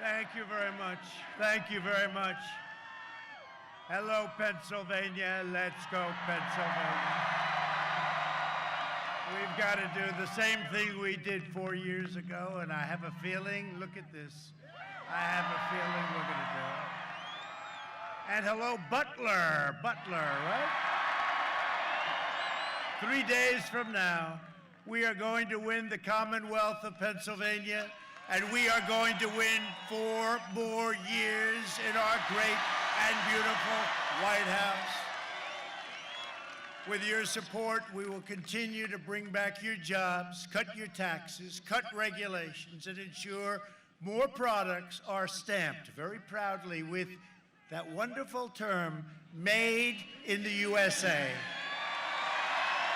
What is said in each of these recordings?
Thank you very much. Thank you very much. Hello, Pennsylvania. Let's go, Pennsylvania. We've got to do the same thing we did 4 years ago, and I have a feeling, look at this, I have a feeling we're going to do it. And hello, Butler, right? 3 days from now, we are going to win the Commonwealth of Pennsylvania, and we are going to win 4 more years in our great and beautiful White House. With your support, we will continue to bring back your jobs, cut your taxes, cut regulations, and ensure more products are stamped very proudly with that wonderful term, made in the USA.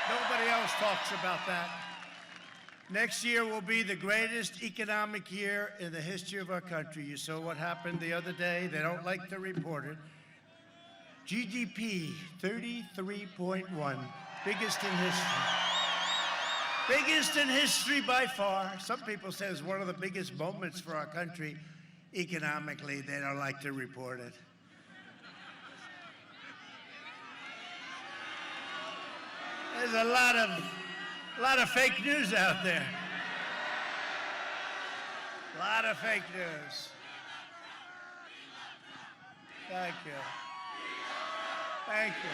Nobody else talks about that. Next year will be the greatest economic year in the history of our country. You saw what happened the other day. They don't like to report it. GDP, 33.1, biggest in history. Biggest in history by far. Some people say it's one of the biggest moments for our country. Economically, they don't like to report it. There's a lot of fake news out there. A lot of fake news. Thank you. Thank you.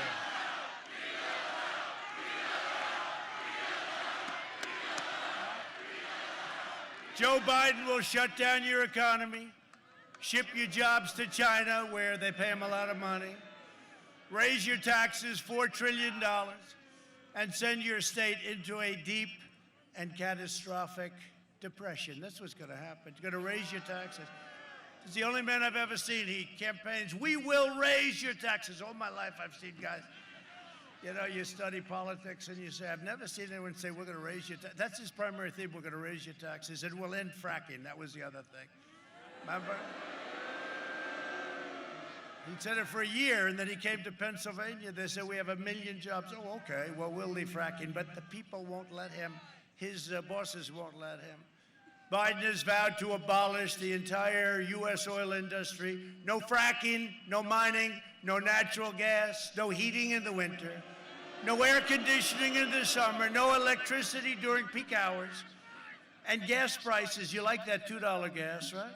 Joe Biden will shut down your economy, ship your jobs to China where they pay him a lot of money, raise your taxes $4 trillion, and send your state into a deep and catastrophic depression. That's what's going to happen. He's going to raise your taxes. He's the only man I've ever seen. He campaigns, we will raise your taxes. All my life I've seen guys, you know, you study politics and you say, I've never seen anyone say, we're going to raise your taxes. That's his primary theme, we're going to raise your taxes, and we'll end fracking. That was the other thing. Remember? He said it for a year, and then he came to Pennsylvania. They said, we have 1 million jobs. Oh, okay, well, we'll leave fracking, but the people won't let him. His bosses won't let him. Biden has vowed to abolish the entire U.S. oil industry. No fracking, no mining, no natural gas, no heating in the winter, no air conditioning in the summer, no electricity during peak hours. And gas prices, you like that $2 gas, right?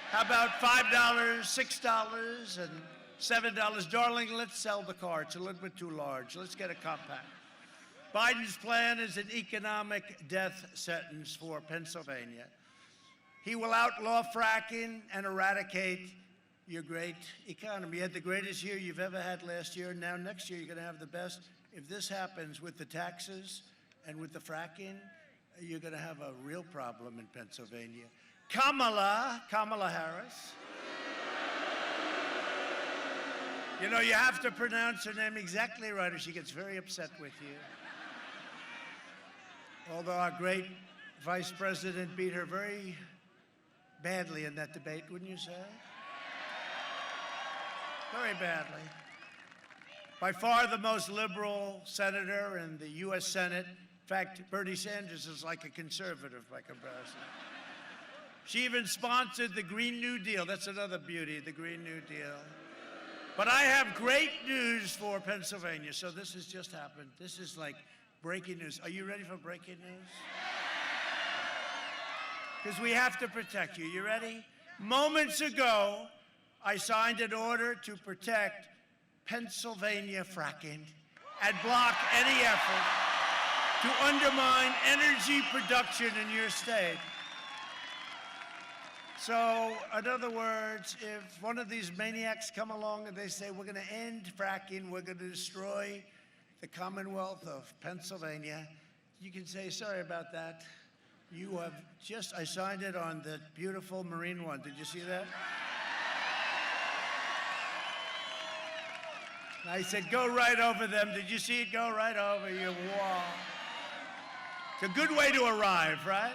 How about $5, $6, and $7? Darling, let's sell the car. It's a little bit too large. Let's get a compact. Biden's plan is an economic death sentence for Pennsylvania. He will outlaw fracking and eradicate your great economy. You had the greatest year you've ever had last year. Now next year you're going to have the best. If this happens with the taxes and with the fracking, you're going to have a real problem in Pennsylvania. Kamala Harris. You know, you have to pronounce her name exactly right or she gets very upset with you. Although our great vice president beat her very badly in that debate, wouldn't you say? Very badly. By far the most liberal senator in the U.S. Senate. In fact, Bernie Sanders is like a conservative by comparison. She even sponsored the Green New Deal. That's another beauty, the Green New Deal. But I have great news for Pennsylvania. So this has just happened. This is like breaking news. Are you ready for breaking news? Because we have to protect you. You ready? Moments ago, I signed an order to protect Pennsylvania fracking and block any effort to undermine energy production in your state. So, in other words, if one of these maniacs come along and they say, we're going to end fracking, we're going to destroy the Commonwealth of Pennsylvania, you can say, sorry about that. You have just, I signed it on the beautiful Marine One. Did you see that? I said, go right over them. Did you see it go right over your wall? It's a good way to arrive, right?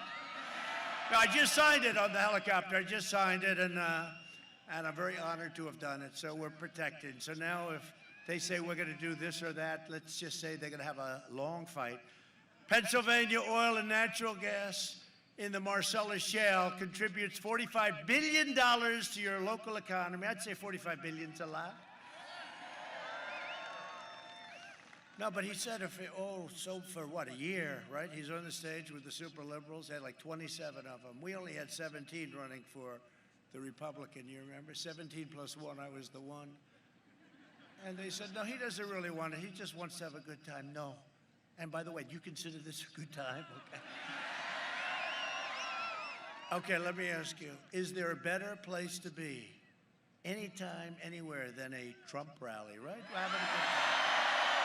No, I just signed it on the helicopter. I just signed it, and I'm very honored to have done it. So we're protected. So now if they say we're going to do this or that, let's just say they're going to have a long fight. Pennsylvania oil and natural gas in the Marcellus Shale contributes $45 billion to your local economy. I'd say $45 billion's a lot. No, but he said for what, a year, right? He's on the stage with the super liberals. They had like 27 of them. We only had 17 running for the Republican, you remember? 17 plus one, I was the one. And they said, no, he doesn't really want it. He just wants to have a good time. No. And by the way, do you consider this a good time? Okay. Okay, let me ask you, is there a better place to be anytime, anywhere than a Trump rally, right? We're having a good time.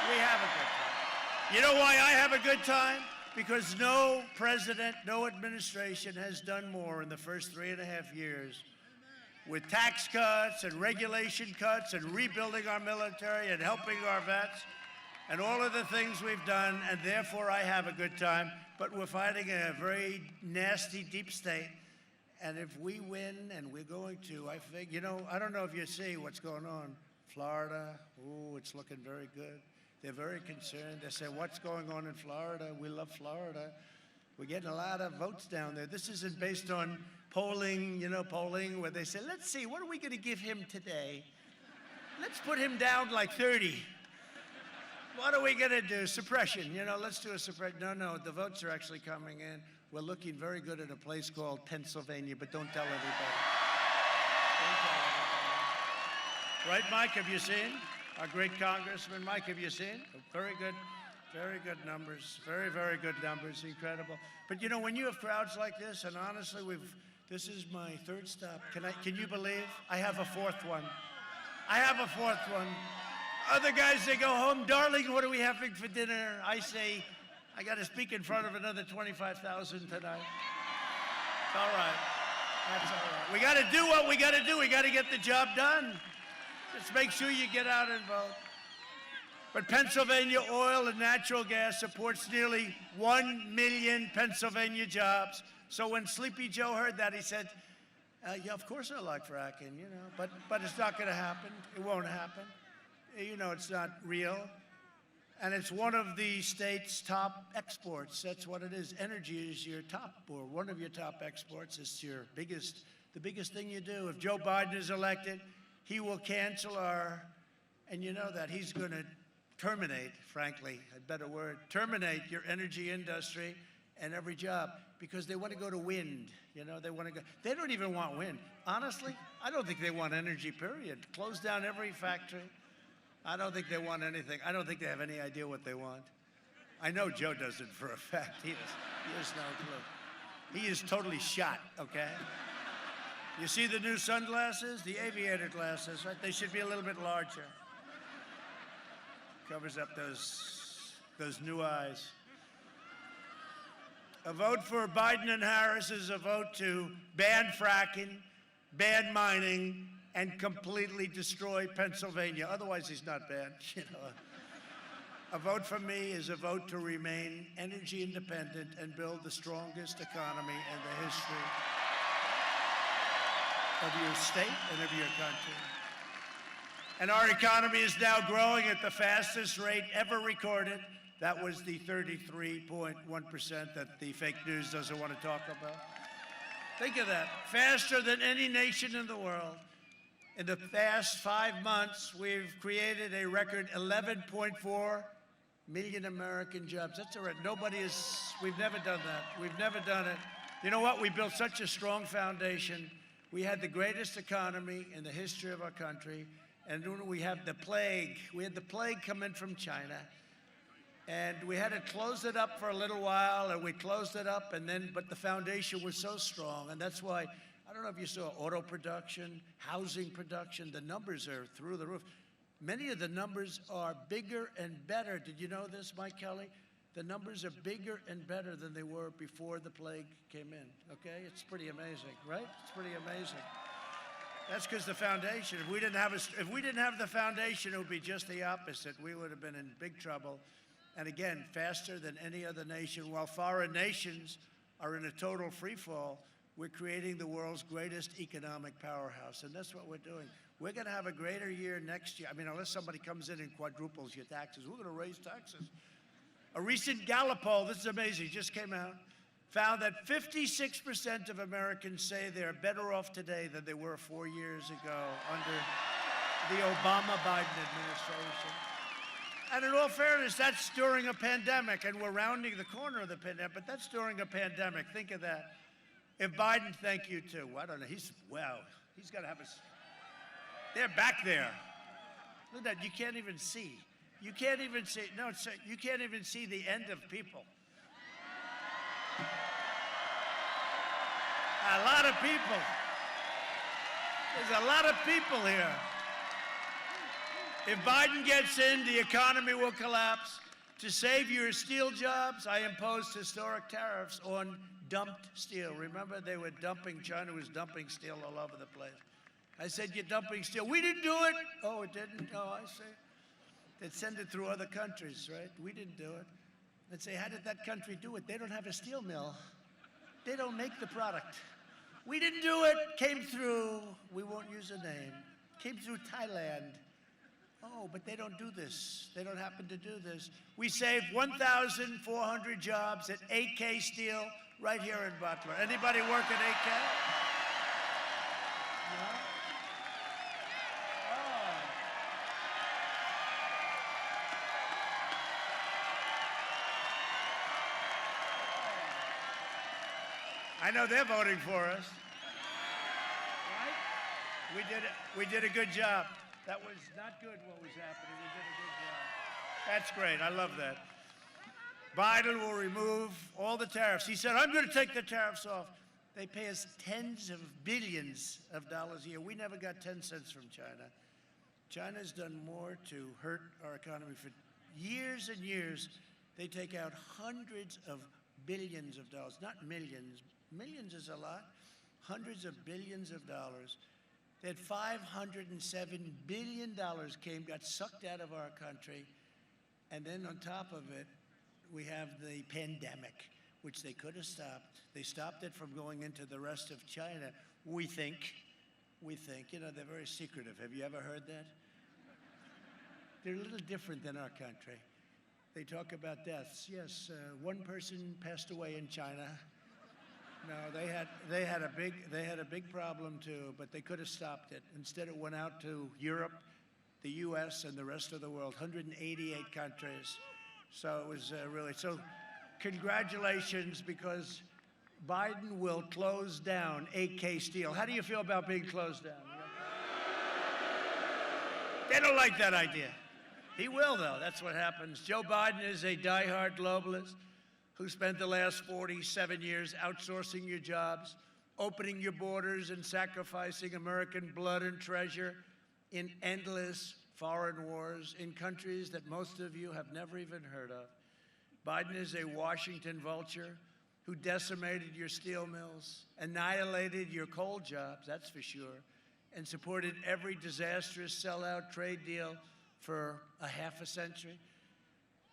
We have a good time. You know why I have a good time? Because no president, no administration has done more in the first 3.5 years with tax cuts and regulation cuts and rebuilding our military and helping our vets and all of the things we've done, and therefore I have a good time. But we're fighting a very nasty deep state, and if we win, and we're going to, I think, I don't know if you see what's going on. Florida, it's looking very good. They're very concerned. They say, what's going on in Florida? We love Florida. We're getting a lot of votes down there. This isn't based on polling, where they say, let's see, what are we going to give him today? Let's put him down like 30. What are we going to do? Suppression, let's do a suppression. No, the votes are actually coming in. We're looking very good at a place called Pennsylvania, but don't tell everybody. Don't tell everybody. Right, Mike, have you seen? Our great Congressman, Mike, have you seen? Very good numbers. Very, very good numbers. Incredible. But when you have crowds like this, and honestly, this is my third stop. Can you believe? I have a fourth one. Other guys, they go home, darling, what are we having for dinner? I say, I got to speak in front of another 25,000 tonight. It's all right. That's all right. We got to do what we got to do. We got to get the job done. Just make sure you get out and vote. But Pennsylvania oil and natural gas supports nearly 1 million Pennsylvania jobs. So when Sleepy Joe heard that, he said, yeah, of course I like fracking, but it's not going to happen. It won't happen. It's not real. And it's one of the state's top exports. That's what it is. Energy is your top, or one of your top exports. It's the biggest thing you do. If Joe Biden is elected, he will cancel and you know that he's going to terminate, frankly, a better word, terminate your energy industry and every job, because they want to go to wind. They don't even want wind. Honestly, I don't think they want energy, period. Close down every factory. I don't think they want anything. I don't think they have any idea what they want. I know Joe doesn't for a fact. He has no clue. He is totally shot, okay? You see the new sunglasses? The aviator glasses, right? They should be a little bit larger. Covers up those new eyes. A vote for Biden and Harris is a vote to ban fracking, ban mining, and completely destroy Pennsylvania. Otherwise, he's not banned. A vote for me is a vote to remain energy independent and build the strongest economy in the history of your state and of your country. And our economy is now growing at the fastest rate ever recorded. That was the 33.1% that the fake news doesn't want to talk about. Think of that. Faster than any nation in the world. In the past 5 months, we've created a record 11.4 million American jobs. That's all right. We've never done that. We've never done it. You know what? We built such a strong foundation. We had the greatest economy in the history of our country. And when we had the plague come in from China. And we had to close it up for a little while, and we closed it up, but the foundation was so strong. And that's why, I don't know if you saw auto production, housing production, the numbers are through the roof. Many of the numbers are bigger and better. Did you know this, Mike Kelly? The numbers are bigger and better than they were before the plague came in, okay? It's pretty amazing, right? It's pretty amazing. That's because the foundation, if we didn't have the foundation, it would be just the opposite. We would have been in big trouble. And again, faster than any other nation. While foreign nations are in a total free fall, we're creating the world's greatest economic powerhouse. And that's what we're doing. We're going to have a greater year next year. I mean, unless somebody comes in and quadruples your taxes, we're going to raise taxes. A recent Gallup poll, this is amazing, just came out. found that 56% of Americans say they're better off today than they were 4 years ago under the Obama-Biden administration. And in all fairness, that's during a pandemic, and we're rounding the corner of the pandemic, but that's during a pandemic. Think of that. If Biden, thank you too. I don't know, he's got to have a, they're back there. Look at that, you can't even see. You can't even see, no, you can't even see the end of people. A lot of people. There's a lot of people here. If Biden gets in, the economy will collapse. To save your steel jobs, I imposed historic tariffs on dumped steel. Remember, they were dumping, China was dumping steel all over the place. I said, you're dumping steel. We didn't do it. Oh, it didn't? Oh, I see. They'd send it through other countries, right? We didn't do it. They'd say, how did that country do it? They don't have a steel mill. They don't make the product. We didn't do it. Came through, we won't use a name, came through Thailand. Oh, but they don't do this. They don't happen to do this. We saved 1,400 jobs at AK Steel right here in Butler. Anybody work at AK? No? I know they're voting for us. Right? We did a good job. That was not good what was happening. We did a good job. That's great. I love that. Biden will remove all the tariffs. He said, I'm going to take the tariffs off. They pay us tens of billions of dollars a year. We never got 10 cents from China. China's done more to hurt our economy for years and years. They take out hundreds of billions of dollars, not millions. Millions is a lot. Hundreds of billions of dollars. That $507 billion got sucked out of our country. And then on top of it, we have the pandemic, which they could have stopped. They stopped it from going into the rest of China. We think, you know, they're very secretive. Have you ever heard that? They're a little different than our country. They talk about deaths. Yes, one person passed away in China. No, they had a big problem too, but they could have stopped it. Instead, it went out to Europe, the U.S., and the rest of the world, 188 countries. So it was really, so congratulations, because Biden will close down AK Steel. How do you feel about being closed down? They don't like that idea. He will, though. That's what happens. Joe Biden is a diehard globalist who spent the last 47 years outsourcing your jobs, opening your borders, and sacrificing American blood and treasure in endless foreign wars in countries that most of you have never even heard of. Biden is a Washington vulture who decimated your steel mills, annihilated your coal jobs, that's for sure, and supported every disastrous sellout trade deal for a half a century.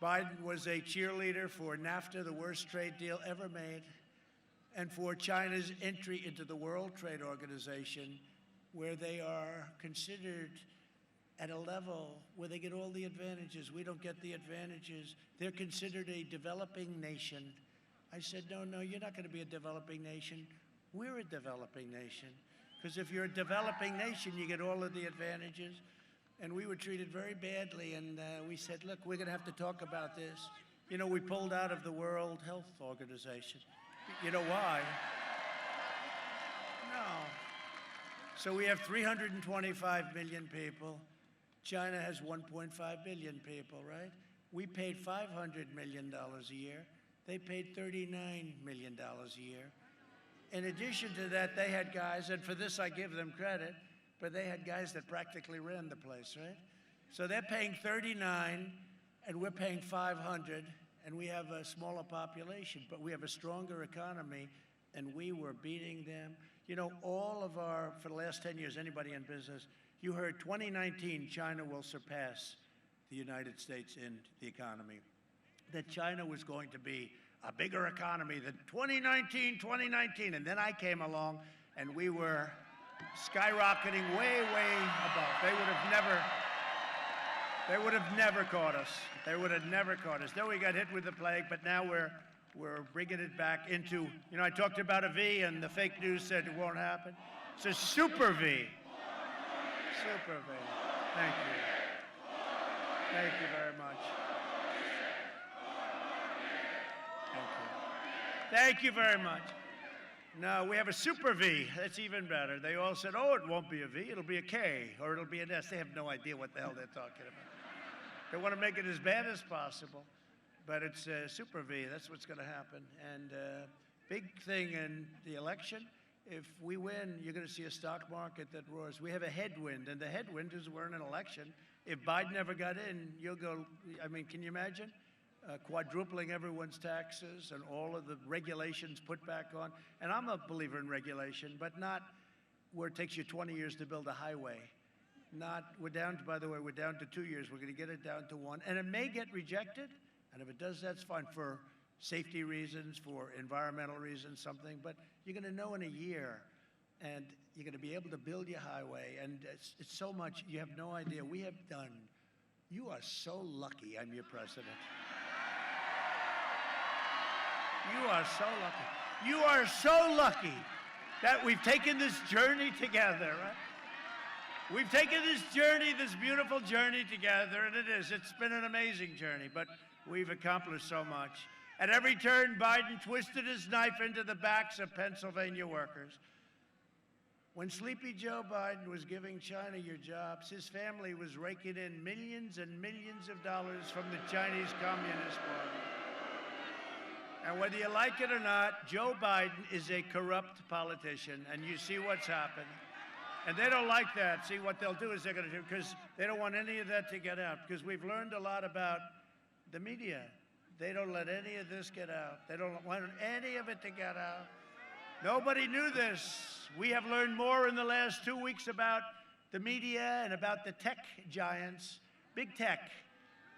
Biden was a cheerleader for NAFTA, the worst trade deal ever made, and for China's entry into the World Trade Organization, where they are considered at a level where they get all the advantages. We don't get the advantages. They're considered a developing nation. I said, no, you're not going to be a developing nation. We're a developing nation. Because if you're a developing nation, you get all of the advantages. And we were treated very badly, and we said, look, we're going to have to talk about this. You know, we pulled out of the World Health Organization. You know why? No. So we have 325 million people. China has 1.5 billion people, right? We paid $500 million a year. They paid $39 million a year. In addition to that, they had guys, and for this I give them credit, but they had guys that practically ran the place, right? So they're paying 39, and we're paying 500, and we have a smaller population, but we have a stronger economy, and we were beating them. You know, for the last 10 years, anybody in business, you heard 2019, China will surpass the United States in the economy. That China was going to be a bigger economy than 2019, and then I came along, and we were skyrocketing way, way above. They would have never caught us. They would have never caught us. Then we got hit with the plague, but now we're We're bringing it back into, you know, I talked about a V and the fake news said it won't happen. It's a super V. Super V. Thank you. Thank you very much. Thank you. Thank you very much. No, we have a super V. That's even better. They all said, oh, it won't be a V, it'll be a K, or it'll be an S. They have no idea what the hell they're talking about. They want to make it as bad as possible, but it's a super V. That's what's going to happen. And big thing in the election, if we win, you're going to see a stock market that roars. We have a headwind, and the headwind is we're in an election. If Biden ever got in, you'll go, I mean, can you imagine? Quadrupling everyone's taxes and all of the regulations put back on. And I'm a believer in regulation, but not where it takes you 20 years to build a highway. We're down to, by the way, we're down to 2 years. We're going to get it down to 1. And it may get rejected. And if it does, that's fine for safety reasons, for environmental reasons, something. But you're going to know in a year. And you're going to be able to build your highway. And it's so much, you have no idea. We have done, you are so lucky I'm your president. You are so lucky. You are so lucky that we've taken this journey together, right? We've taken this journey, this beautiful journey together, and it's been an amazing journey, but we've accomplished so much. At every turn, Biden twisted his knife into the backs of Pennsylvania workers. When Sleepy Joe Biden was giving China your jobs, his family was raking in millions and millions of dollars from the Chinese Communist Party. And whether you like it or not, Joe Biden is a corrupt politician, and you see what's happened. And they don't like that. See, what they'll do is they're going to do, because they don't want any of that to get out, because we've learned a lot about the media. They don't let any of this get out. They don't want any of it to get out. Nobody knew this. We have learned more in the last 2 weeks about the media and about the tech giants, big tech.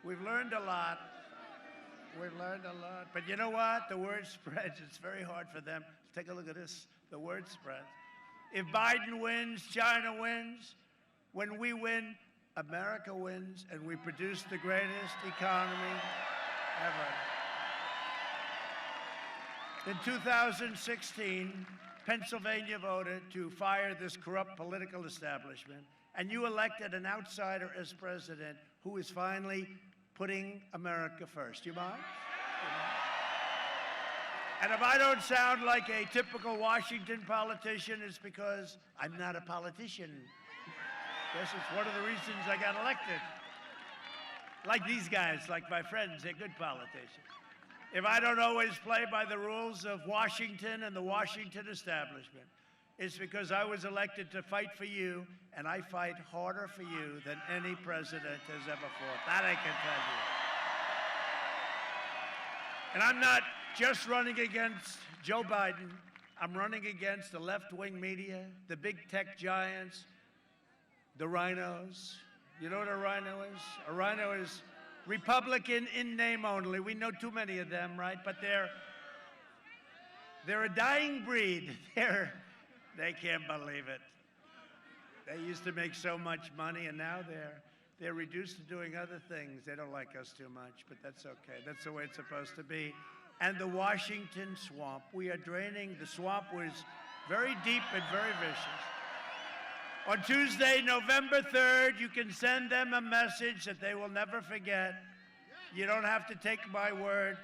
We've learned a lot. We've learned a lot. But you know what? The word spreads. It's very hard for them. Take a look at this. The word spreads. If Biden wins, China wins. When we win, America wins, and we produce the greatest economy ever. In 2016, Pennsylvania voted to fire this corrupt political establishment, and you elected an outsider as president who is finally putting America first. You mind? And if I don't sound like a typical Washington politician, it's because I'm not a politician. Guess it's one of the reasons I got elected. Like these guys, like my friends, they're good politicians. If I don't always play by the rules of Washington and the Washington establishment, it's because I was elected to fight for you, and I fight harder for you than any president has ever fought. That I can tell you. And I'm not just running against Joe Biden. I'm running against the left-wing media, the big tech giants, the rhinos. You know what a rhino is? A rhino is Republican in name only. We know too many of them, right? But they're a dying breed. They can't believe it. They used to make so much money, and now they're reduced to doing other things. They don't like us too much, but that's okay. That's the way it's supposed to be. And the Washington swamp, we are draining. The swamp was very deep and very vicious. On Tuesday, November 3rd, you can send them a message that they will never forget. You don't have to take my word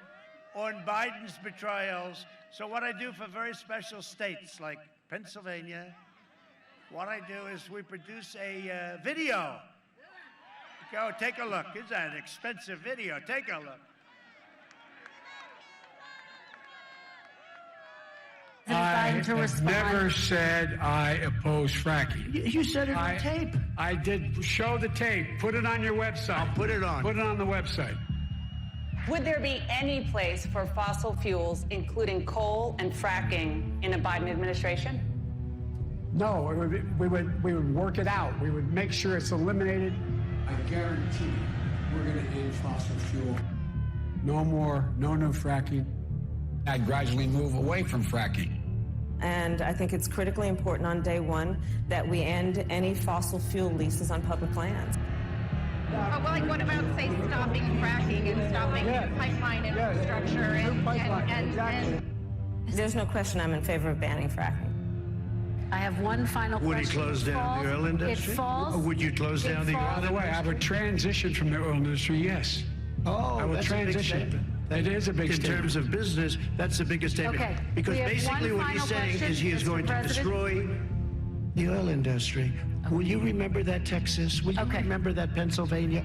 on Biden's betrayals. So what I do for very special states like Pennsylvania, what I do is we produce a video. Go, take a look. It's an expensive video. Take a look. I have never said I oppose fracking. You said it on tape. I did show the tape. Put it on your website. I'll put it on. Put it on the website. Would there be any place for fossil fuels, including coal and fracking, in a Biden administration? No, we would work it out. We would make sure it's eliminated. I guarantee we're going to end fossil fuel. No more, no new fracking. I'd gradually move away from fracking. And I think it's critically important on day one that we end any fossil fuel leases on public lands. Well, like, what about, say, stopping fracking and stopping pipeline infrastructure and There's no question I'm in favor of banning fracking. I have one final Would question. he close down the oil industry? It falls. Or would you close down the oil By the way, I would transition from the oil industry, yes. Oh, I will that's a big transition. statement. It is a big In statement. terms of business, that's the biggest statement. Okay, Because we have basically one what he's final saying question, is he is Mr. going to President. destroy the oil industry. Will you remember that, Texas? Will you Okay. remember that, Pennsylvania?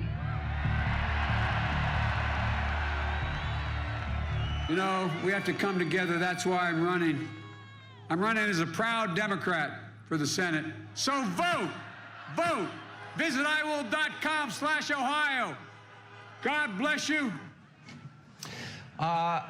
You know, we have to come together. That's why I'm running. I'm running as a proud Democrat for the Senate. So vote! Vote! Visit iwill.com/Ohio. God bless you.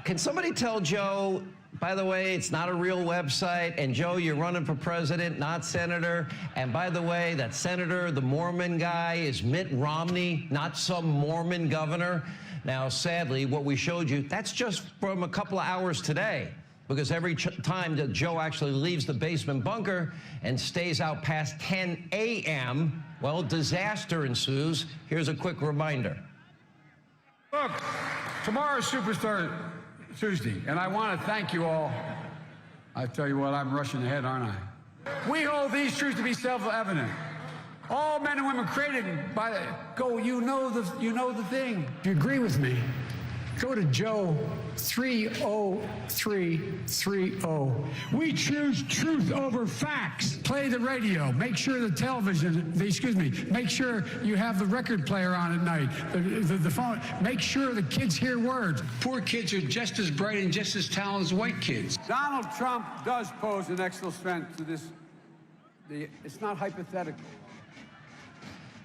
Can somebody tell Joe, by the way, it's not a real website, and Joe, you're running for president, not senator, and by the way, that senator, the Mormon guy, is Mitt Romney, not some Mormon governor. Now, sadly, what we showed you, that's just from a couple of hours today, because every time that Joe actually leaves the basement bunker and stays out past 10 a.m., well, disaster ensues. Here's a quick reminder. Look, tomorrow's Superstar Tuesday, and I want to thank you all. I tell you what, I'm rushing ahead, aren't I? We hold these truths to be self-evident. All men and women created by the you know the thing. If you agree with me, go to Joe 30330. We choose truth over facts. Play the radio. Make sure the television, make sure you have the record player on at night, the phone. Make sure the kids hear words. Poor kids are just as bright and just as talented as white kids. Donald Trump does pose an extra threat to this. It's not hypothetical.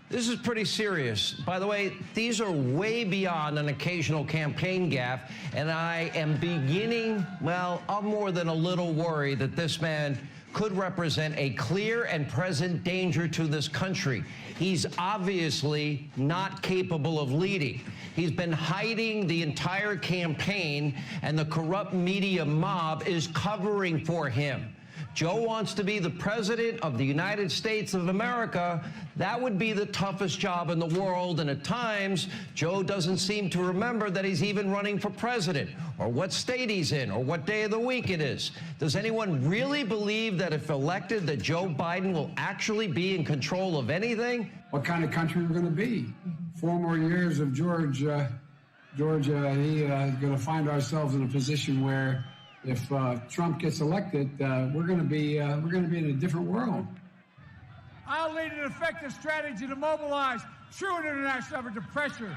This is pretty serious. By the way, these are way beyond an occasional campaign gaffe, and I am beginning, well, I'm more than a little worried that this man could represent a clear and present danger to this country. He's obviously not capable of leading. He's been hiding the entire campaign, and the corrupt media mob is covering for him. Joe wants to be the president of the United States of America. That would be the toughest job in the world, and at times, Joe doesn't seem to remember that he's even running for president, or what state he's in, or what day of the week it is. Does anyone really believe that if elected, that Joe Biden will actually be in control of anything? What kind of country we're going to be? 4 more years of Georgia, going to find ourselves in a position where if Trump gets elected, we're going to be in a different world. I'll lead an effective strategy to mobilize true international effort to pressure.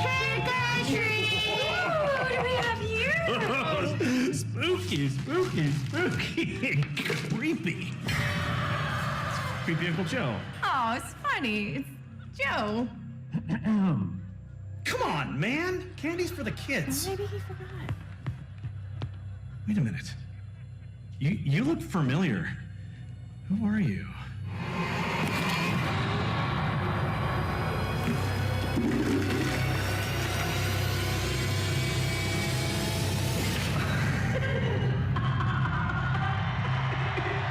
trick or treat? What do we have here? Spooky, creepy. Creepy Uncle Joe. Oh, it's funny. It's Joe. Come on, man. Candy's for the kids. Maybe he forgot. Wait a minute. You look familiar. Who are you?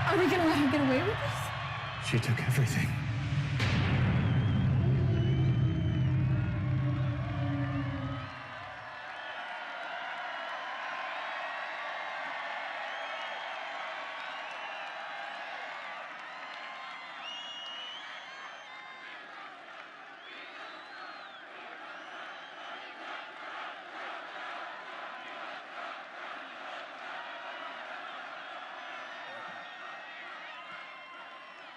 Are we gonna let him get away with this? She took everything.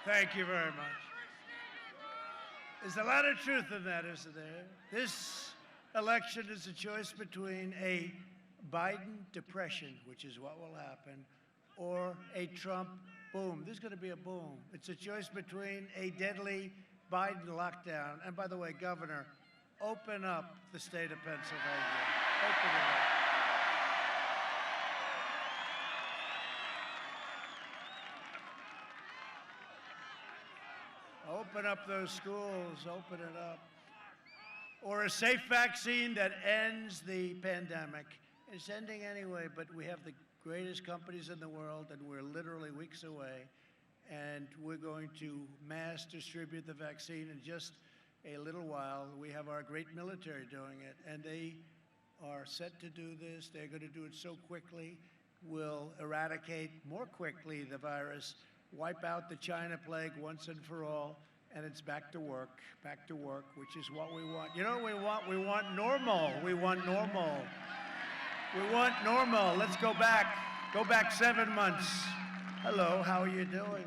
Thank you very much. There's a lot of truth in that, isn't there? This election is a choice between a Biden depression, which is what will happen, or a Trump boom. There's going to be a boom. It's a choice between a deadly Biden lockdown. And by the way, Governor, open up the state of Pennsylvania. Open it up. Open up those schools, open it up. Or a safe vaccine that ends the pandemic. It's ending anyway, but we have the greatest companies in the world, and we're literally weeks away. and we're going to mass distribute the vaccine in just a little while. We have our great military doing it, and they are set to do this. They're going to do it so quickly. We'll eradicate more quickly the virus, wipe out the China plague once and for all, and it's back to work, which is what we want. You know what we want? We want normal. We want normal. We want normal. Let's go back 7 months. Hello, how are you doing?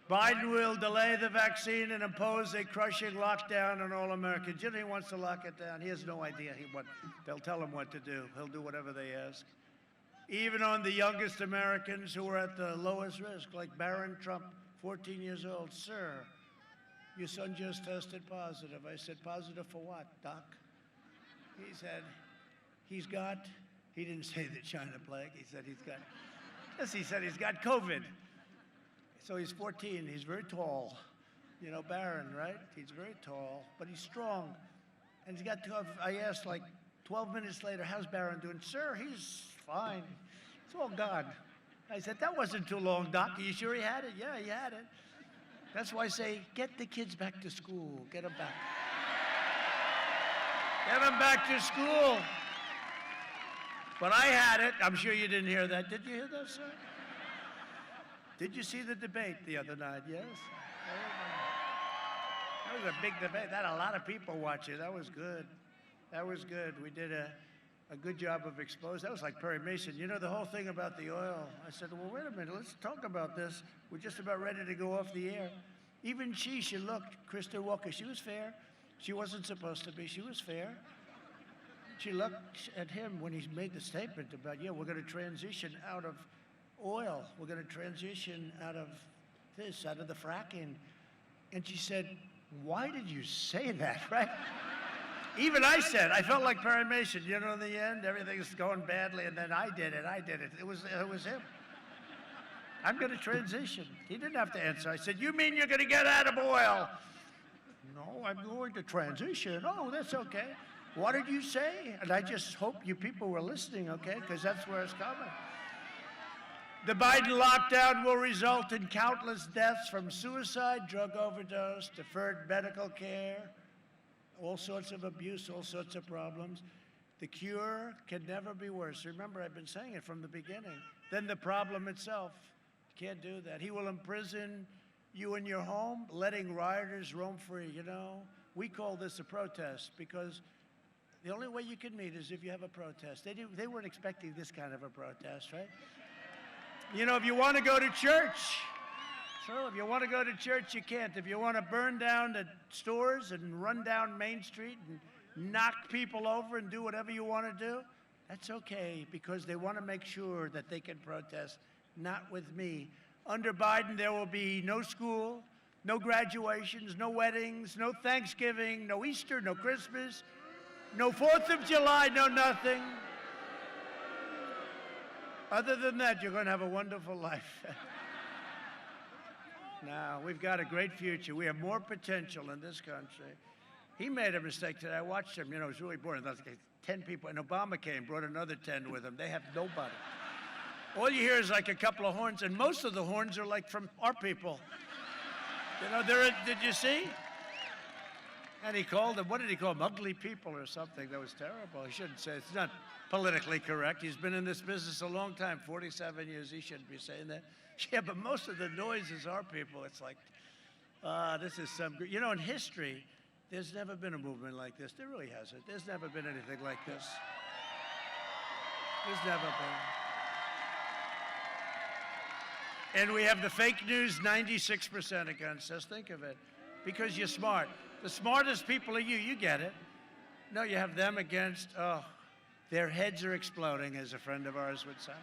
Biden will delay the vaccine and impose a crushing lockdown on all Americans. You know he wants to lock it down. He has no idea they'll tell him what to do. He'll do whatever they ask. Even on the youngest Americans who are at the lowest risk, like Barron Trump, 14 years old. Sir, your son just tested positive. I said, positive for what, Doc? He said, he didn't say the China plague. He said he's got COVID. So he's 14, he's very tall. You know, Barron, right? He's very tall, but he's strong. And he's got 12, I asked like 12 minutes later, how's Barron doing? Sir, he's fine. It's all God. I said, that wasn't too long, Doc. Are you sure he had it? Yeah, he had it. That's why I say, get the kids back to school. Get them back. Get them back to school. But I had it. I'm sure you didn't hear that. Did you hear that, sir? Did you see the debate the other night? Yes? That was a big debate. That had a lot of people watching. That was good. That was good. We did a good job of exposing. That was like Perry Mason. You know, the whole thing about the oil. I said, well, wait a minute. Let's talk about this. We're just about ready to go off the air. Even she looked, Kristen Walker, she was fair. She wasn't supposed to be. She was fair. She looked at him when he made the statement about, yeah, we're going to transition out of oil. We're going to transition out of this, out of the fracking. And she said, why did you say that, right? Even I said, I felt like Perry Mason, you know, in the end, everything's going badly, and then I did it. It was him. I'm going to transition. He didn't have to answer. I said, you mean you're going to get out of oil? No, I'm going to transition. Oh, that's okay. What did you say? And I just hope you people were listening, okay? Because that's where it's coming. The Biden lockdown will result in countless deaths from suicide, drug overdose, deferred medical care, all sorts of abuse, all sorts of problems. The cure can never be worse. Remember, I've been saying it from the beginning. Then the problem itself. Can't do that. He will imprison you in your home, letting rioters roam free. You know, we call this a protest because the only way you can meet is if you have a protest. They weren't expecting this kind of a protest, right? You know, if you want to go to church, so if you want to go to church, you can't. If you want to burn down the stores and run down Main Street and knock people over and do whatever you want to do, that's okay, because they want to make sure that they can protest, not with me. Under Biden, there will be no school, no graduations, no weddings, no Thanksgiving, no Easter, no Christmas, no 4th of July, no nothing. Other than that, you're going to have a wonderful life. Now, we've got a great future. We have more potential in this country. He made a mistake today. I watched him. You know, it was really boring. There was like 10 people, and Obama came, brought another 10 with him. They have nobody. All you hear is like a couple of horns, and most of the horns are like from our people. You know, did you see? And he called them, what did he call them? Ugly people or something. That was terrible. He shouldn't say, it's not politically correct. He's been in this business a long time, 47 years. He shouldn't be saying that. Yeah, but most of the noise is our people. It's like, this is some, you know, in history, there's never been a movement like this. There really hasn't. There's never been anything like this. There's never been. And we have the fake news 96% against us. Think of it. Because you're smart. The smartest people are you. You get it. No, you have them against, their heads are exploding, as a friend of ours would say.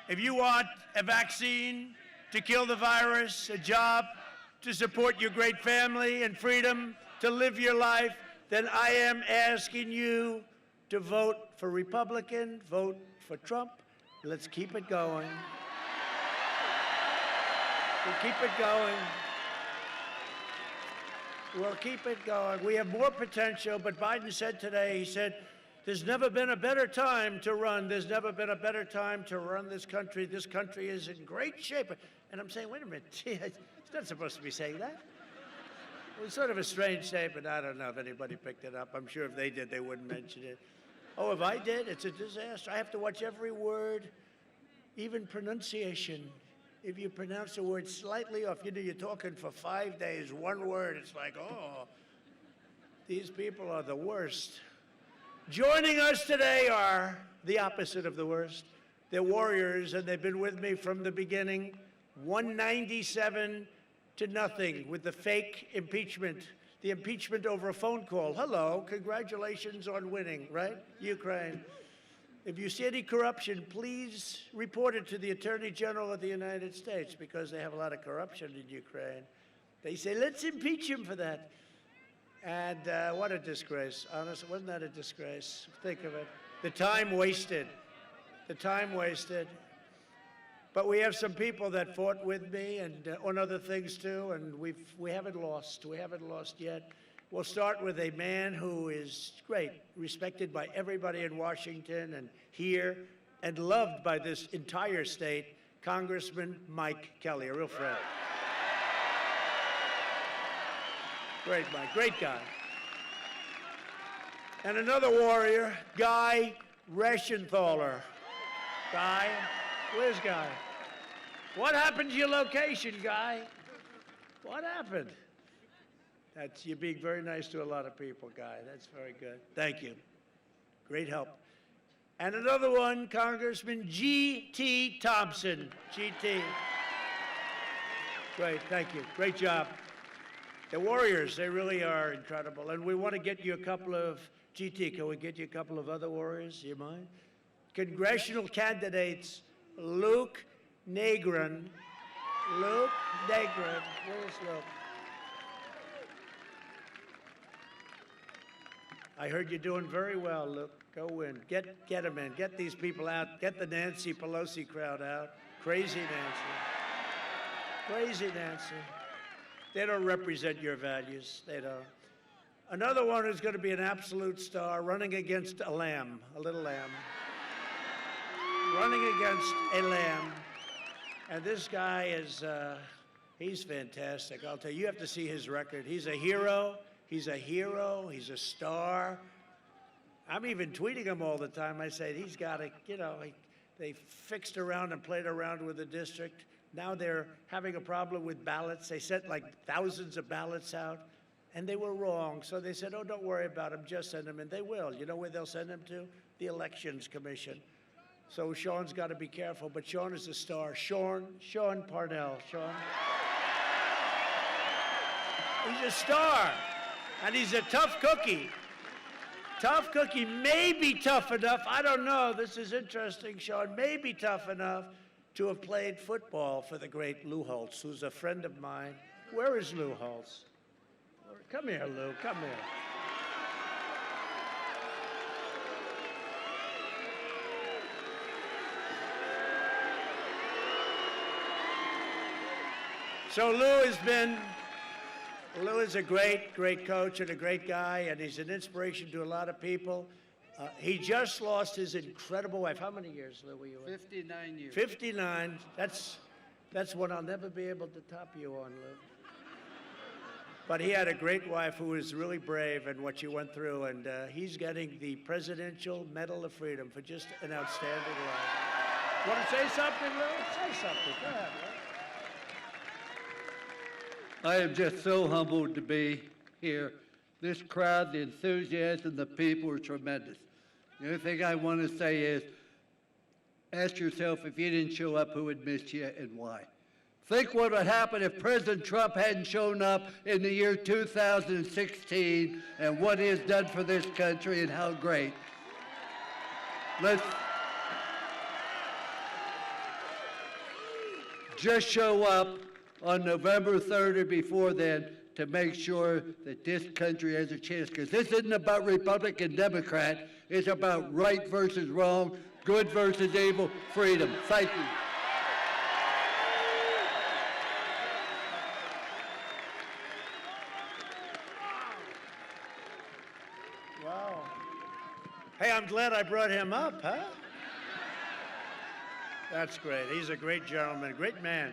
If you want a vaccine to kill the virus, a job to support your great family and freedom to live your life, then I am asking you to vote for Republican, vote for Trump. Let's keep it going. We'll keep it going. We'll keep it going. We have more potential, but Biden said today, he said, There's never been a better time to run. There's never been a better time to run this country. This country is in great shape. And I'm saying, wait a minute, he's not supposed to be saying that. It was sort of a strange statement. I don't know if anybody picked it up. I'm sure if they did, they wouldn't mention it. Oh, if I did, it's a disaster. I have to watch every word, even pronunciation. If you pronounce a word slightly off, you're talking for 5 days, one word, it's like, oh, these people are the worst. Joining us today are the opposite of the worst. They're warriors, and they've been with me from the beginning, 197 to nothing with the fake impeachment, the impeachment over a phone call. Hello, congratulations on winning, right? Ukraine. If you see any corruption, please report it to the Attorney General of the United States, because they have a lot of corruption in Ukraine. They say, let's impeach him for that. And what a disgrace. Honestly, wasn't that a disgrace? Think of it. The time wasted. The time wasted. But we have some people that fought with me and on other things too, and we haven't lost. We haven't lost yet. We'll start with a man who is great, respected by everybody in Washington and here, and loved by this entire state, Congressman Mike Kelly, a real friend. Great Mike, great guy. And another warrior, Guy Reschenthaler. Guy, where's Guy? What happened to your location, Guy? What happened? You're being very nice to a lot of people, Guy. That's very good. Thank you. Great help. And another one, Congressman G.T. Thompson. G.T. Great, thank you. Great job. The warriors, they really are incredible. And we want to get you a couple of, GT, can we get you a couple of other warriors? Do you mind? Congressional candidates, Luke Negron. Luke Negron. Where's Luke? I heard you're doing very well, Luke. Go win. Get them in. Get these people out. Get the Nancy Pelosi crowd out. Crazy Nancy. Crazy Nancy. They don't represent your values. They don't. Another one who's going to be an absolute star, running against a lamb, a little lamb. Running against a lamb. And this guy is, he's fantastic. I'll tell you, you have to see his record. He's a hero. He's a hero. He's a star. I'm even tweeting him all the time. I say, he's got to, they fixed around and played around with the district. Now they're having a problem with ballots. They sent like thousands of ballots out, and they were wrong. So they said, oh, don't worry about them. Just send them in. They will. You know where they'll send them to? The Elections Commission. So Sean's got to be careful. But Sean is a star. Sean Parnell. Sean. He's a star. And he's a tough cookie. Tough cookie. Maybe tough enough. I don't know. This is interesting, Sean. Maybe tough enough to have played football for the great Lou Holtz, who's a friend of mine. Where is Lou Holtz? Come here, Lou, come here. So Lou is a great, great coach and a great guy, and he's an inspiration to a lot of people. He just lost his incredible wife. How many years, Lou, were you in? 59 years. 59. That's one I'll never be able to top you on, Lou. But he had a great wife who was really brave in what she went through, and he's getting the Presidential Medal of Freedom for just an outstanding life. Want to say something, Lou? Say something. Go ahead, Lou. I am just so humbled to be here. This crowd, the enthusiasm, the people are tremendous. The only thing I want to say is, ask yourself, if you didn't show up, who would miss you and why? Think what would happen if President Trump hadn't shown up in the year 2016 and what he has done for this country and how great. Let's just show up on November 3rd or before then to make sure that this country has a chance, because this isn't about Republican, Democrat. It's about right versus wrong, good versus evil, freedom. Thank you. Wow. Hey, I'm glad I brought him up, huh? That's great. He's a great gentleman, great man.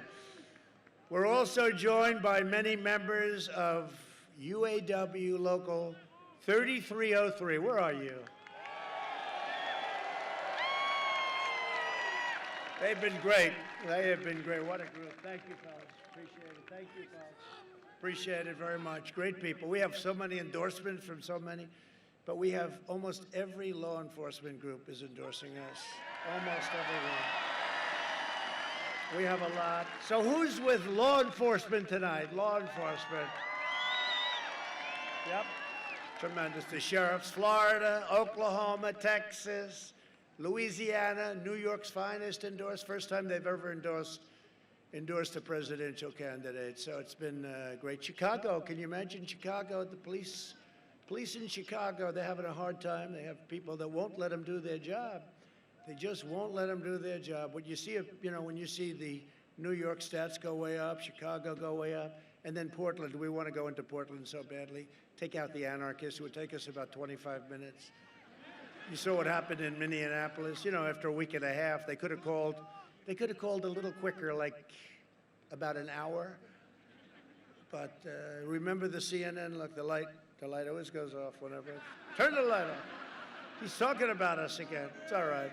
We're also joined by many members of UAW Local 3303. Where are you? They've been great. They have been great. What a group. Thank you, fellas. Appreciate it. Thank you, folks. Appreciate it very much. Great people. We have so many endorsements from so many, but we have almost every law enforcement group is endorsing us. Almost everyone. We have a lot. So who's with law enforcement tonight? Law enforcement. Yep. Tremendous. The sheriffs, Florida, Oklahoma, Texas, Louisiana, New York's finest endorsed. First time they've ever endorsed a presidential candidate. So it's been great. Chicago, can you imagine Chicago? The police in Chicago, they're having a hard time. They have people that won't let them do their job. They just won't let them do their job. When you see, when you see the New York stats go way up, Chicago go way up, and then Portland, we want to go into Portland so badly. Take out the anarchists. It would take us about 25 minutes. You saw what happened in Minneapolis. After a week and a half, they could have called a little quicker, like about an hour. But remember the CNN? Look, the light always goes off whenever. Turn the light off. He's talking about us again. It's all right.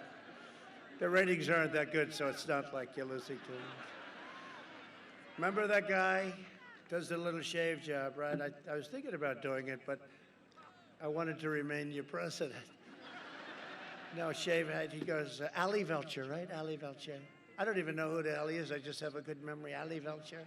The ratings aren't that good, so it's not like you're listening to him. Remember that guy? Does the little shave job, right? I was thinking about doing it, but I wanted to remain your president. No, shave head. He goes, Ali Velcher, right? Ali Velcher. I don't even know who the hell he is. I just have a good memory. Ali Velcher.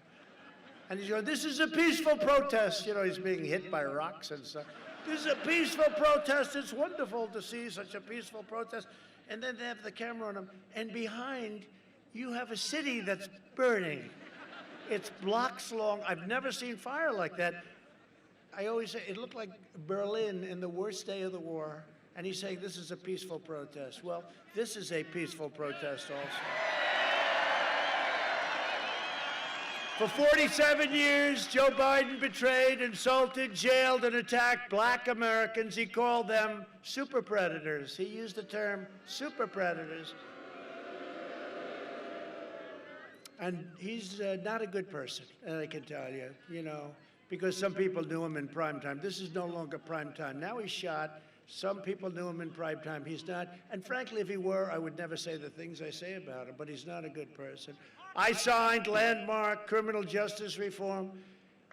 And he's going, this is a peaceful protest. He's being hit by rocks and stuff. This is a peaceful protest. It's wonderful to see such a peaceful protest. And then they have the camera on him. And behind, you have a city that's burning. It's blocks long. I've never seen fire like that. I always say it looked like Berlin in the worst day of the war. And he's saying this is a peaceful protest. Well, this is a peaceful protest also. For 47 years, Joe Biden betrayed, insulted, jailed, and attacked black Americans. He called them super predators. He used the term super predators. And he's not a good person, I can tell you, because some people knew him in prime time. This is no longer prime time. Now he's shot. Some people knew him in prime time. He's not. And frankly, if he were, I would never say the things I say about him, but he's not a good person. I signed landmark criminal justice reform,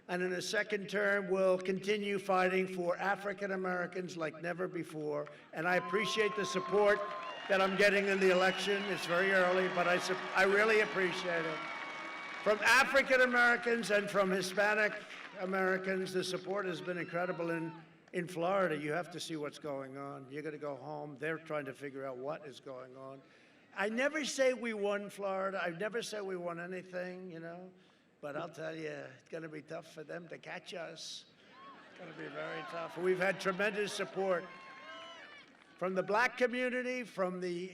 and in a second term will continue fighting for African Americans like never before. And I appreciate the support that I'm getting in the election. It's very early, but I really appreciate it. From African Americans and from Hispanic Americans, the support has been incredible. In Florida, you have to see what's going on. You're going to go home. They're trying to figure out what is going on. I never say we won Florida. I never say we won anything, But I'll tell you, it's going to be tough for them to catch us. It's going to be very tough. We've had tremendous support from the black community, from the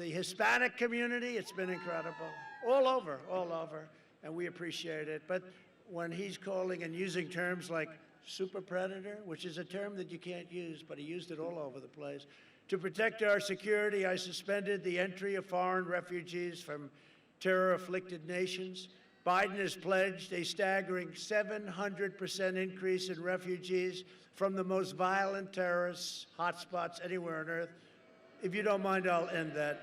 Hispanic community. It's been incredible. All over. And we appreciate it. But when he's calling and using terms like super predator, which is a term that you can't use, but he used it all over the place. To protect our security, I suspended the entry of foreign refugees from terror-afflicted nations. Biden has pledged a staggering 700% increase in refugees from the most violent terrorist hotspots anywhere on earth. If you don't mind, I'll end that.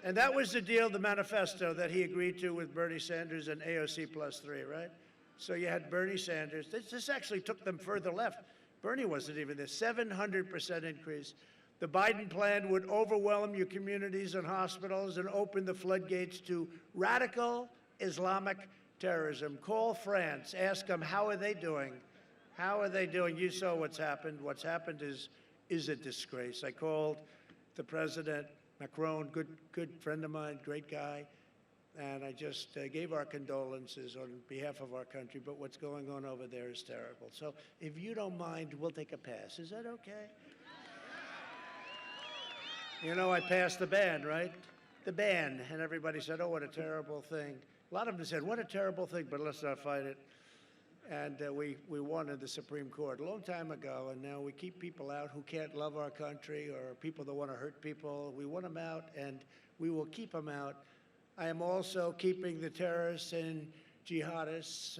And that was the deal, the manifesto that he agreed to with Bernie Sanders and AOC plus 3, right? So you had Bernie Sanders. This actually took them further left. Bernie wasn't even there. 700% increase. The Biden plan would overwhelm your communities and hospitals and open the floodgates to radical Islamic terrorism. Call France. Ask them, how are they doing? How are they doing? You saw what's happened. What's happened is a disgrace. I called the president, Macron, good friend of mine, great guy. And I just gave our condolences on behalf of our country, but what's going on over there is terrible. So if you don't mind, we'll take a pass. Is that okay? I passed the ban, right? The ban. And everybody said, oh, what a terrible thing. A lot of them said, what a terrible thing, but let's not fight it. And we won in the Supreme Court a long time ago, and now we keep people out who can't love our country or people that want to hurt people. We want them out, and we will keep them out. I am also keeping the terrorists and jihadists.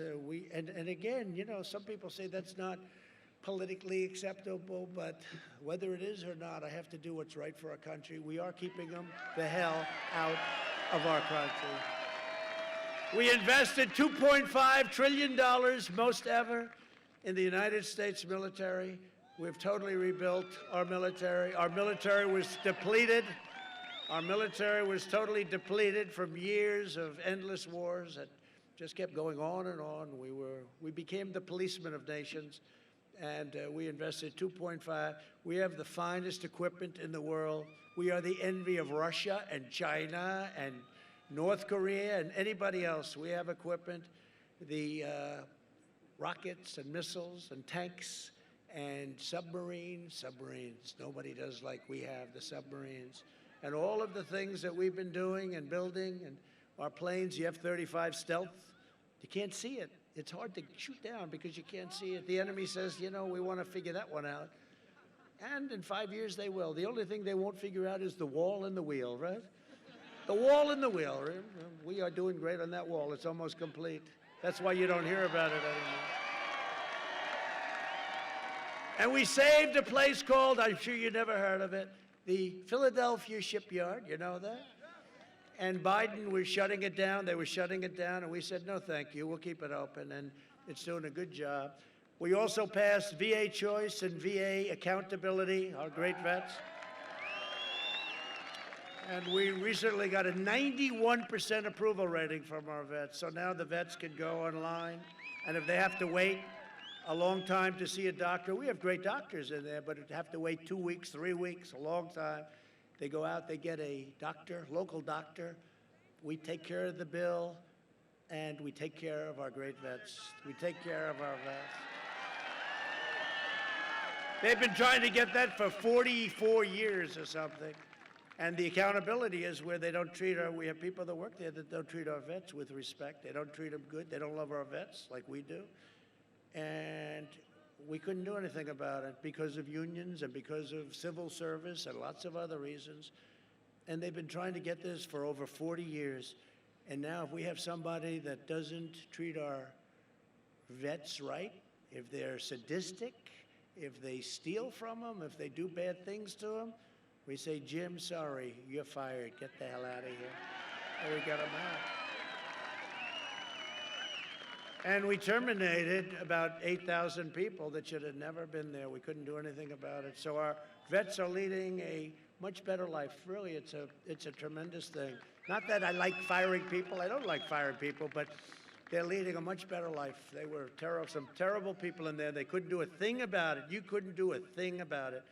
And again, you know, some people say that's not politically acceptable, but whether it is or not, I have to do what's right for our country. We are keeping them the hell out of our country. We invested $2.5 trillion, most ever, in the United States military. We've totally rebuilt our military. Our military was depleted. Our military was totally depleted from years of endless wars that just kept going on and on. We became the policemen of nations, and we invested 2.5. We have the finest equipment in the world. We are the envy of Russia and China and North Korea and anybody else. We have equipment, the rockets and missiles and tanks and submarines. Nobody does like we have the submarines. And all of the things that we've been doing and building, and our planes, the F-35 stealth, you can't see it. It's hard to shoot down because you can't see it. The enemy says, you know, we want to figure that one out. And in 5 years they will. The only thing they won't figure out is the wall and the wheel, right? The wall and the wheel. We are doing great on that wall. It's almost complete. That's why you don't hear about it anymore. And we saved a place called, I'm sure you never heard of it, the Philadelphia Shipyard. You know that? And Biden was shutting it down. They were shutting it down. And we said, no, thank you. We'll keep it open. And it's doing a good job. We also passed VA choice and VA accountability, our great vets. And we recently got a 91% approval rating from our vets. So now the vets can go online. And if they have to wait a long time to see a doctor, we have great doctors in there, but have to wait 2 weeks, 3 weeks, a long time. They go out, they get a doctor, local doctor. We take care of the bill, and we take care of our great vets. We take care of our vets. They've been trying to get that for 44 years or something. And the accountability is where they don't treat we have people that work there that don't treat our vets with respect. They don't treat them good. They don't love our vets like we do. And we couldn't do anything about it because of unions and because of civil service and lots of other reasons. And they've been trying to get this for over 40 years. And now if we have somebody that doesn't treat our vets right, if they're sadistic, if they steal from them, if they do bad things to them, we say, Jim, sorry, you're fired. Get the hell out of here. And we got them out. And we terminated about 8,000 people that should have never been there. We couldn't do anything about it. So our vets are leading a much better life. Really, it's a tremendous thing. Not that I like firing people. I don't like firing people, but they're leading a much better life. They were some terrible people in there. They couldn't do a thing about it. You couldn't do a thing about it.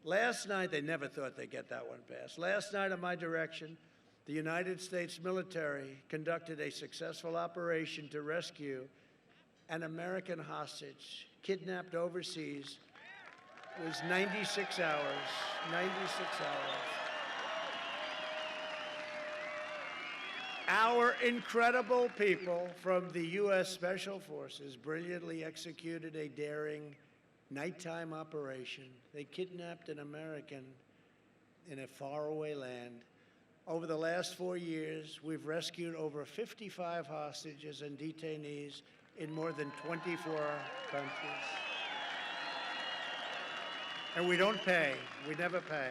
Last night, they never thought they'd get that one passed. Last night, at my direction, the United States military conducted a successful operation to rescue an American hostage kidnapped overseas. It was 96 hours, 96 hours. Our incredible people from the U.S. Special Forces brilliantly executed a daring nighttime operation. They kidnapped an American in a faraway land. Over the last 4 years, we've rescued over 55 hostages and detainees in more than 24 countries. And we don't pay. We never pay.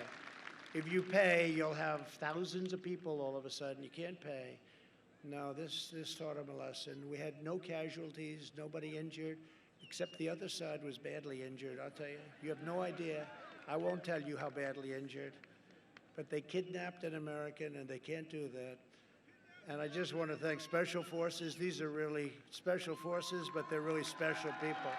If you pay, you'll have thousands of people all of a sudden. You can't pay. No, this taught them a lesson. We had no casualties, nobody injured, except the other side was badly injured, I'll tell you. You have no idea. I won't tell you how badly injured. But they kidnapped an American, and they can't do that. And I just want to thank Special Forces. These are really special forces, but they're really special people.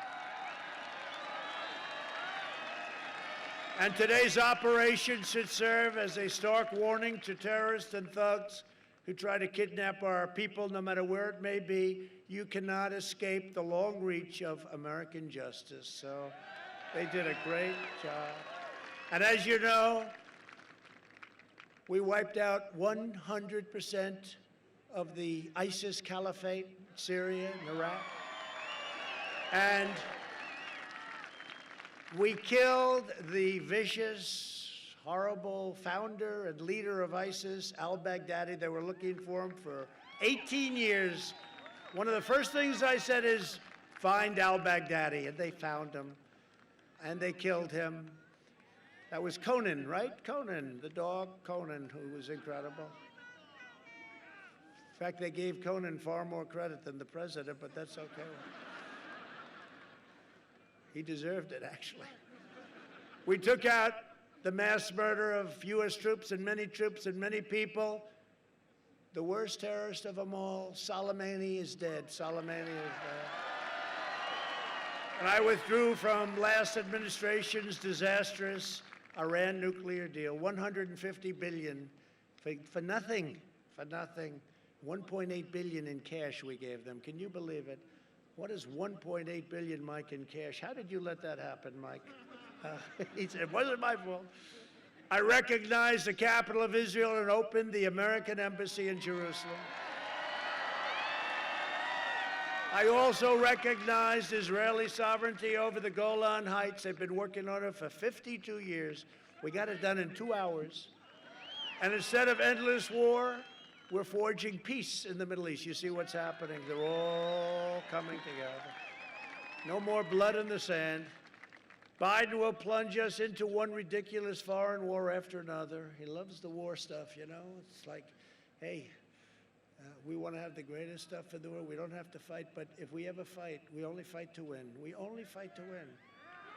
And today's operation should serve as a stark warning to terrorists and thugs who try to kidnap our people, no matter where it may be. You cannot escape the long reach of American justice. So they did a great job. And as you know, we wiped out 100% of the ISIS caliphate, Syria and Iraq. And we killed the vicious, horrible founder and leader of ISIS, al-Baghdadi. They were looking for him for 18 years. One of the first things I said is, find al-Baghdadi, and they found him, and they killed him. That was Conan, right? Conan, the dog Conan, who was incredible. In fact, they gave Conan far more credit than the president, but that's okay. He deserved it, actually. We took out the mass murder of U.S. troops and many people. The worst terrorist of them all, Soleimani, is dead. Soleimani is dead. And I withdrew from last administration's disastrous Iran nuclear deal, $150 billion for nothing, for nothing. $1.8 billion in cash we gave them. Can you believe it? What is $1.8 billion, Mike, in cash? How did you let that happen, Mike? He said, it wasn't my fault. I recognized the capital of Israel and opened the American embassy in Jerusalem. I also recognized Israeli sovereignty over the Golan Heights. They've been working on it for 52 years. We got it done in 2 hours. And instead of endless war, we're forging peace in the Middle East. You see what's happening. They're all coming together. No more blood in the sand. Biden will plunge us into one ridiculous foreign war after another. He loves the war stuff, you know. It's like, hey, we want to have the greatest stuff in the world. We don't have to fight, but if we ever fight, we only fight to win. We only fight to win.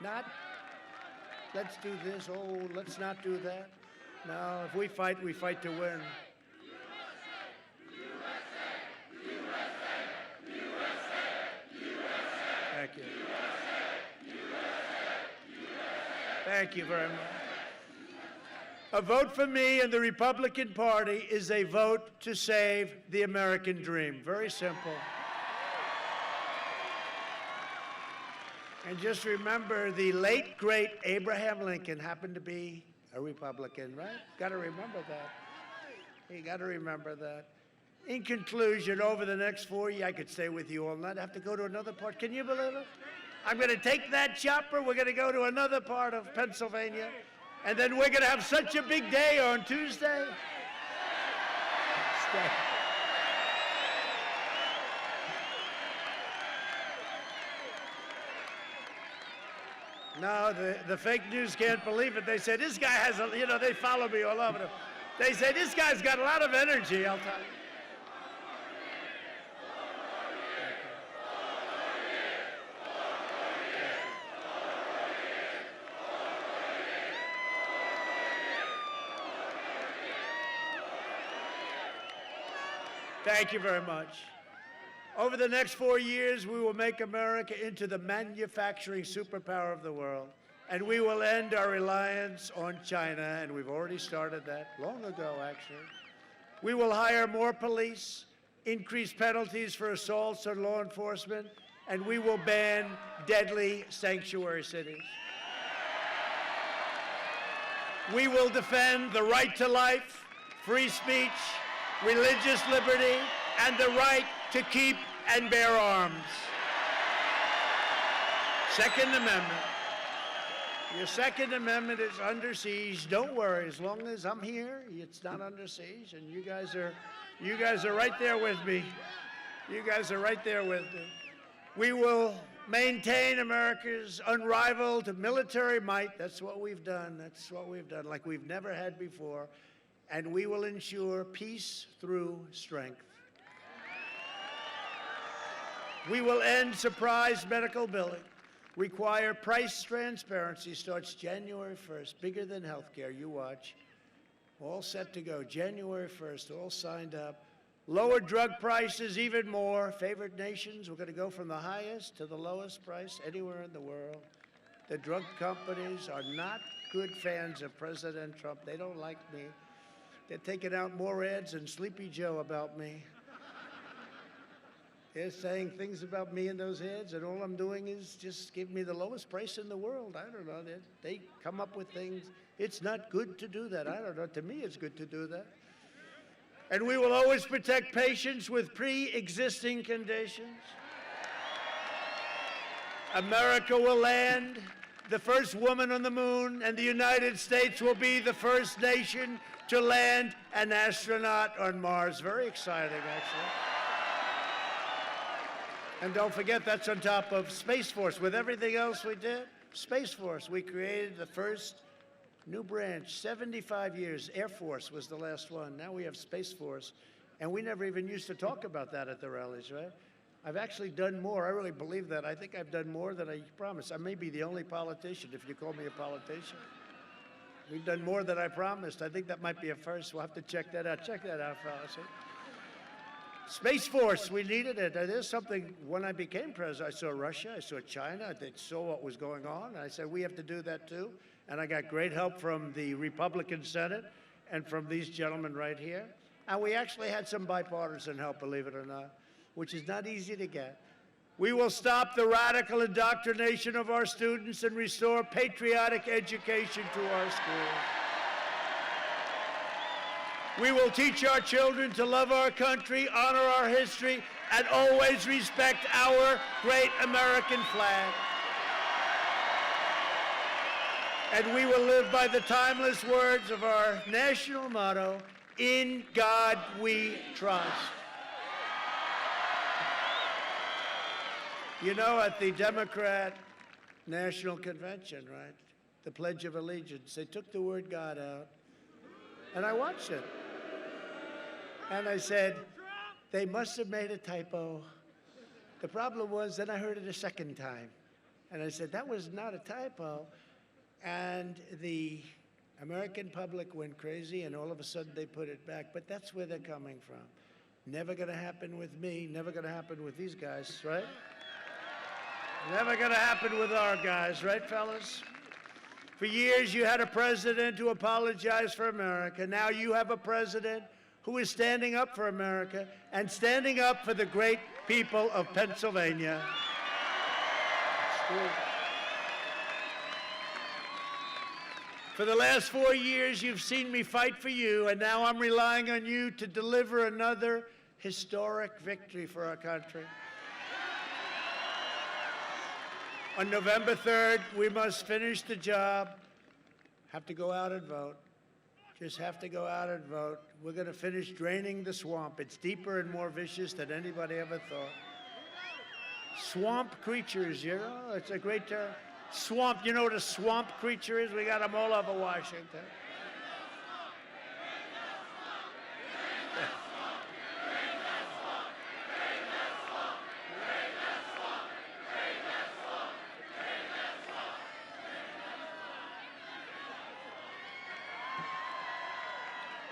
Not, let's do this, oh, let's not do that. No, if we fight to win. Thank you. Thank you very much. A vote for me and the Republican Party is a vote to save the American dream. Very simple. And just remember, the late, great Abraham Lincoln happened to be a Republican, right? Got to remember that. You got to remember that. In conclusion, over the next 4 years, I could stay with you all night. I have to go to another part. Can you believe it? I'm going to take that chopper. We're going to go to another part of Pennsylvania. And then we're going to have such a big day on Tuesday. Stay. No, the fake news can't believe it. They said, this guy has a, you know, they follow me all over. They say, this guy's got a lot of energy, I'll tell you. Thank you very much. Over the next 4 years, we will make America into the manufacturing superpower of the world, and we will end our reliance on China, and we've already started that long ago, actually. We will hire more police, increase penalties for assaults on law enforcement, and we will ban deadly sanctuary cities. We will defend the right to life, free speech, religious liberty, and the right to keep and bear arms. Second Amendment. Your Second Amendment is under siege. Don't worry, as long as I'm here, it's not under siege, and you guys are right there with me. You guys are right there with me. We will maintain America's unrivaled military might. That's what we've done. That's what we've done, like we've never had before. And we will ensure peace through strength. We will end surprise medical billing. Require price transparency. Starts January 1st. Bigger than healthcare. You watch. All set to go. January 1st. All signed up. Lower drug prices even more. Favored nations. We're going to go from the highest to the lowest price anywhere in the world. The drug companies are not good fans of President Trump. They don't like me. They're taking out more ads than Sleepy Joe about me. They're saying things about me in those ads, and all I'm doing is just give me the lowest price in the world. I don't know. They come up with things. It's not good to do that. I don't know. To me, it's good to do that. And we will always protect patients with pre-existing conditions. America will land, the first woman on the moon, and the United States will be the first nation to land an astronaut on Mars. Very exciting, actually. And don't forget, that's on top of Space Force. With everything else we did, Space Force, we created the first new branch, 75 years. Air Force was the last one. Now we have Space Force. And we never even used to talk about that at the rallies, right? I've actually done more. I really believe that. I think I've done more than I promised. I may be the only politician, if you call me a politician. We've done more than I promised. I think that might be a first. We'll have to check that out. Check that out, fellas. Space Force, we needed it. There's something, when I became president, I saw Russia, I saw China, I saw what was going on. And I said, we have to do that too. And I got great help from the Republican Senate and from these gentlemen right here. And we actually had some bipartisan help, believe it or not, which is not easy to get. We will stop the radical indoctrination of our students and restore patriotic education to our schools. We will teach our children to love our country, honor our history, and always respect our great American flag. And we will live by the timeless words of our national motto, "In God we trust." You know, at the Democrat National Convention, right, the Pledge of Allegiance, they took the word God out, and I watched it. And I said, they must have made a typo. The problem was, then I heard it a second time. And I said, that was not a typo. And the American public went crazy, and all of a sudden they put it back. But that's where they're coming from. Never going to happen with me, never going to happen with these guys, right? Never going to happen with our guys, right, fellas? For years, you had a president who apologized for America. Now you have a president who is standing up for America and standing up for the great people of Pennsylvania. For the last 4 years, you've seen me fight for you, and now I'm relying on you to deliver another historic victory for our country. On November 3rd, we must finish the job. Have to go out and vote. Just have to go out and vote. We're going to finish draining the swamp. It's deeper and more vicious than anybody ever thought. Swamp creatures, you know, it's a great term. Swamp, you know what a swamp creature is? We got them all over Washington.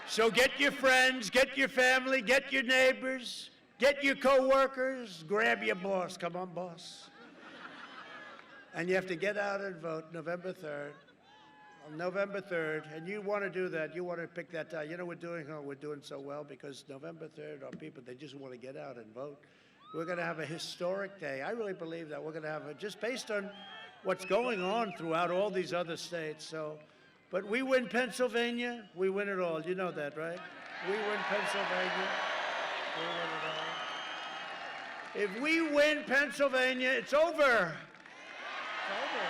So get your friends, get your family, get your neighbors, get your co-workers, grab your boss. Come on, boss. And you have to get out and vote November 3rd. On November 3rd, and you want to do that, you want to pick that time. You know, we're doing so well because November 3rd, our people, they just want to get out and vote. We're going to have a historic day. I really believe that we're going to have just based on what's going on throughout all these other states. So. But we win Pennsylvania, we win it all. You know that, right? We win Pennsylvania, we win it all. If we win Pennsylvania, it's over. It's over.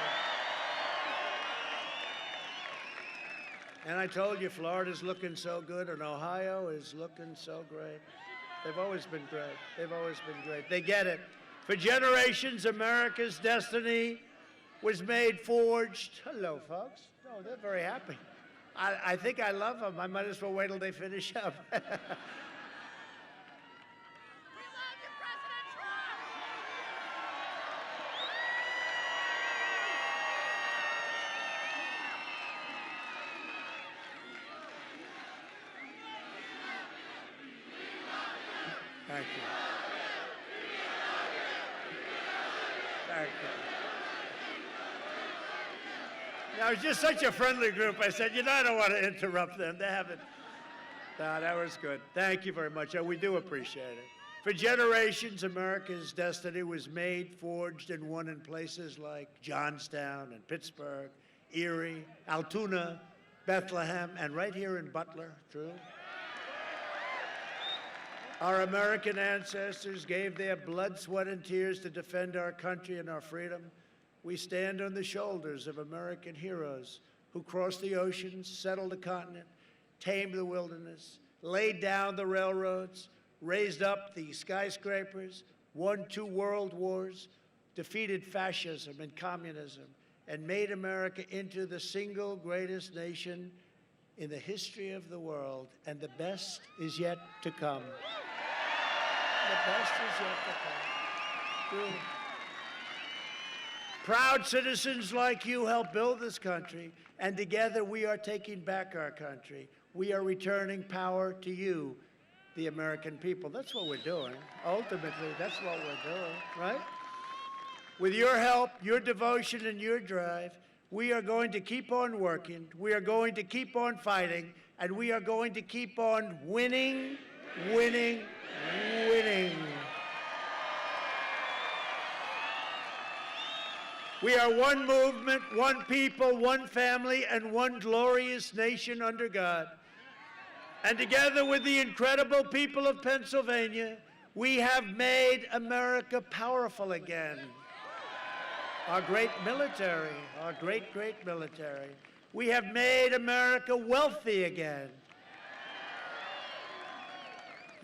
And I told you, Florida's looking so good, and Ohio is looking so great. They've always been great. They've always been great. They get it. For generations, America's destiny was made, forged. Hello, folks. Oh, they're very happy. I think I love them. I might as well wait till they finish up. We love you, President Trump! Thank you. Thank you. Now, it was just such a friendly group. I said, you know, I don't want to interrupt them. They haven't. No, that was good. Thank you very much. We do appreciate it. For generations, America's destiny was made, forged, and won in places like Johnstown and Pittsburgh, Erie, Altoona, Bethlehem, and right here in Butler, true? Our American ancestors gave their blood, sweat, and tears to defend our country and our freedom. We stand on the shoulders of American heroes who crossed the oceans, settled the continent, tamed the wilderness, laid down the railroads, raised up the skyscrapers, won 2 world wars, defeated fascism and communism, and made America into the single greatest nation in the history of the world. And the best is yet to come. The best is yet to come. Really. Proud citizens like you help build this country, and together we are taking back our country. We are returning power to you, the American people. That's what we're doing. Ultimately, that's what we're doing, right? With your help, your devotion, and your drive, we are going to keep on working, we are going to keep on fighting, and we are going to keep on winning, winning, winning. We are one movement, one people, one family, and one glorious nation under God. And together with the incredible people of Pennsylvania, we have made America powerful again. Our great military, our great, great military. We have made America wealthy again.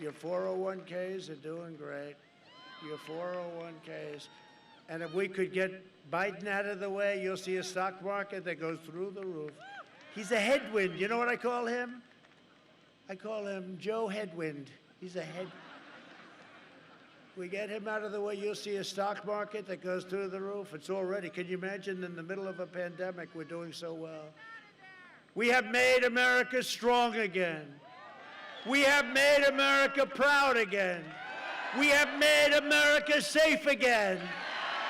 Your 401ks are doing great. Your 401ks. And if we could get Biden out of the way, you'll see a stock market that goes through the roof. He's a headwind. You know what I call him? I call him Joe Headwind. He's a head. We get him out of the way, you'll see a stock market that goes through the roof. It's already, can you imagine in the middle of a pandemic, we're doing so well. We have made America strong again. We have made America proud again. We have made America safe again.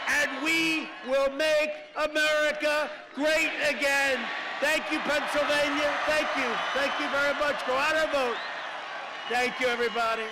And we will make America great again. Thank you, Pennsylvania. Thank you. Thank you very much. Go out and vote. Thank you, everybody.